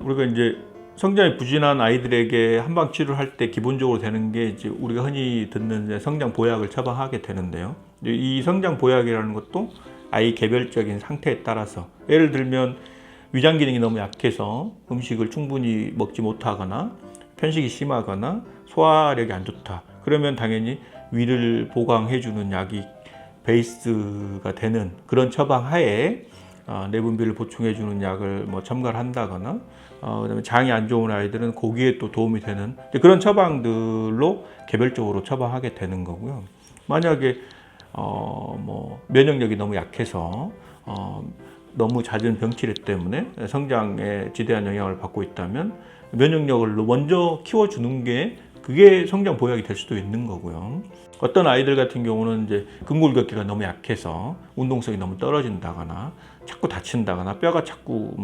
우리가 이제 성장이 부진한 아이들에게 한방 치료를 할 때 기본적으로 되는 게 이제 우리가 흔히 듣는 성장 보약을 처방하게 되는데요. 이 성장 보약이라는 것도 아이 개별적인 상태에 따라서, 예를 들면 위장 기능이 너무 약해서 음식을 충분히 먹지 못하거나 편식이 심하거나 소화력이 안 좋다. 그러면 당연히 위를 보강해주는 약이 베이스가 되는 그런 처방 하에 내분비를 보충해주는 약을 첨가를 한다거나, 그다음에 장이 안 좋은 아이들은 고기에 또 도움이 되는 그런 처방들로 개별적으로 처방하게 되는 거고요. 만약에 면역력이 너무 약해서 너무 잦은 병치레 때문에 성장에 지대한 영향을 받고 있다면 면역력을 먼저 키워주는 게 그게 성장 보약이 될 수도 있는 거고요. 어떤 아이들 같은 경우는 이제 근골격계가 너무 약해서 운동성이 너무 떨어진다거나 자꾸 다친다거나 뼈가 자꾸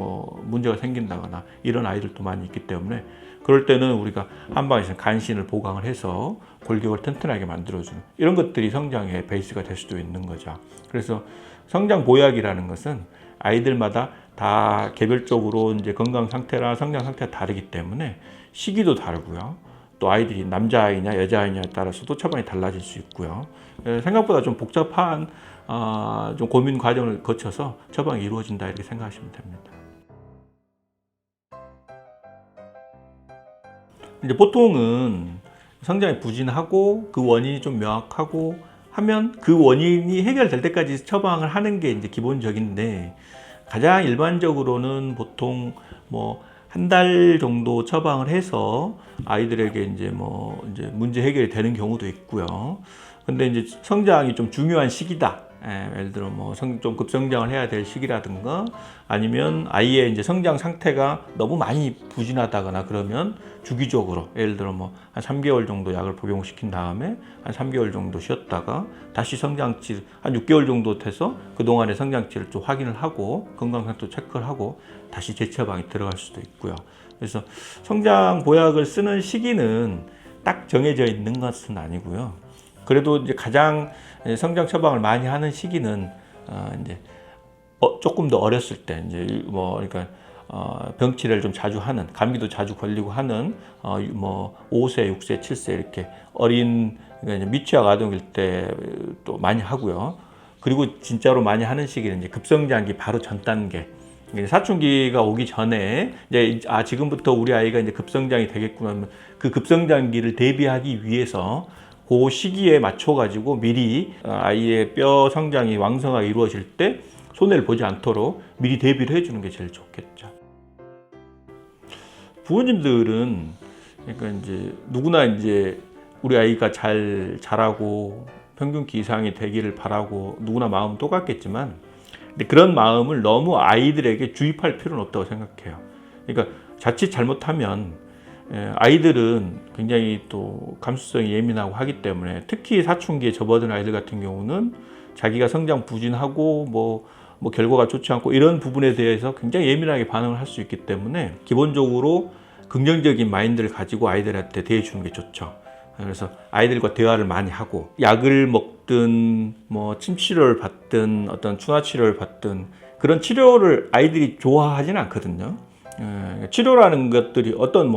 문제가 생긴다거나 이런 아이들도 많이 있기 때문에, 그럴 때는 우리가 한방에서 간신을 보강을 해서 골격을 튼튼하게 만들어주는 이런 것들이 성장의 베이스가 될 수도 있는 거죠. 그래서 성장 보약이라는 것은 아이들마다 다 개별적으로 이제 건강 상태나 성장 상태가 다르기 때문에 시기도 다르고요. 또 아이들이 남자아이냐 여자아이냐에 따라서도 처방이 달라질 수 있고요. 생각보다 좀 복잡한 좀 고민 과정을 거쳐서 처방이 이루어진다 이렇게 생각하시면 됩니다. 이제 보통은 성장이 부진하고 그 원인이 좀 명확하고 하면 그 원인이 해결될 때까지 처방을 하는 게 이제 기본적인데, 가장 일반적으로는 보통 한 달 정도 처방을 해서 아이들에게 이제 문제 해결이 되는 경우도 있고요. 근데 이제 성장이 좀 중요한 시기다. 예를 들어 좀 급성장을 해야 될 시기라든가, 아니면 아이의 이제 성장 상태가 너무 많이 부진하다거나 그러면 주기적으로, 예를 들어 한 3개월 정도 약을 복용시킨 다음에 한 3개월 정도 쉬었다가 다시 성장치 한 6개월 정도 돼서 그동안의 성장치를 좀 확인을 하고 건강 상태 체크를 하고 다시 재처방이 들어갈 수도 있고요. 그래서 성장 보약을 쓰는 시기는 딱 정해져 있는 것은 아니고요. 그래도 이제 가장 성장 처방을 많이 하는 시기는 이제 조금 더 어렸을 때, 이제 그러니까 병치레를 좀 자주 하는, 감기도 자주 걸리고 하는 5세, 6세, 7세 이렇게 어린, 그러니까 미취학 아동일 때 또 많이 하고요. 그리고 진짜로 많이 하는 시기는 이제 급성장기 바로 전 단계, 사춘기가 오기 전에 이제 지금부터 우리 아이가 이제 급성장이 되겠구나, 그 급성장기를 대비하기 위해서 그 시기에 맞춰 가지고 미리 아이의 뼈 성장이 왕성하게 이루어질 때 손해를 보지 않도록 미리 대비를 해주는 게 제일 좋겠죠. 부모님들은 그러니까 이제 누구나 이제 우리 아이가 잘 자라고 평균기 이상이 되기를 바라고 누구나 마음은 똑같겠지만, 근데 그런 마음을 너무 아이들에게 주입할 필요는 없다고 생각해요. 그러니까 자칫 잘못하면 아이들은 굉장히 또 감수성이 예민하고 하기 때문에, 특히 사춘기에 접어든 아이들 같은 경우는 자기가 성장 부진하고 결과가 좋지 않고 이런 부분에 대해서 굉장히 예민하게 반응을 할 수 있기 때문에 기본적으로 긍정적인 마인드를 가지고 아이들한테 대해주는 게 좋죠. 그래서 아이들과 대화를 많이 하고 약을 먹든 침 치료를 받든 어떤 충화 치료를 받든 그런 치료를 아이들이 좋아하지는 않거든요. 치료라는 것들이 어떤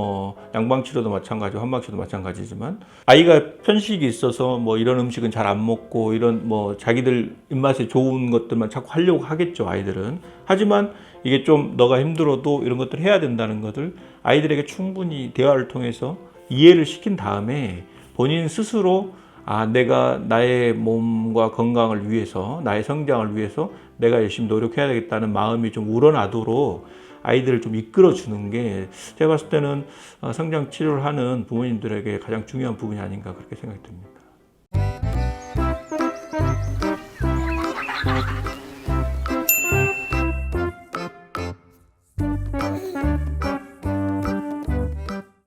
양방 치료도 마찬가지고 한방 치료도 마찬가지지만, 아이가 편식이 있어서 이런 음식은 잘 안 먹고 이런 자기들 입맛에 좋은 것들만 자꾸 하려고 하겠죠, 아이들은. 하지만 이게 좀 너가 힘들어도 이런 것들 해야 된다는 것을 아이들에게 충분히 대화를 통해서 이해를 시킨 다음에 본인 스스로 내가 나의 몸과 건강을 위해서, 나의 성장을 위해서 내가 열심히 노력해야 되겠다는 마음이 좀 우러나도록 아이들을 좀 이끌어 주는 게 제가 봤을 때는 성장 치료를 하는 부모님들에게 가장 중요한 부분이 아닌가 그렇게 생각이 듭니다.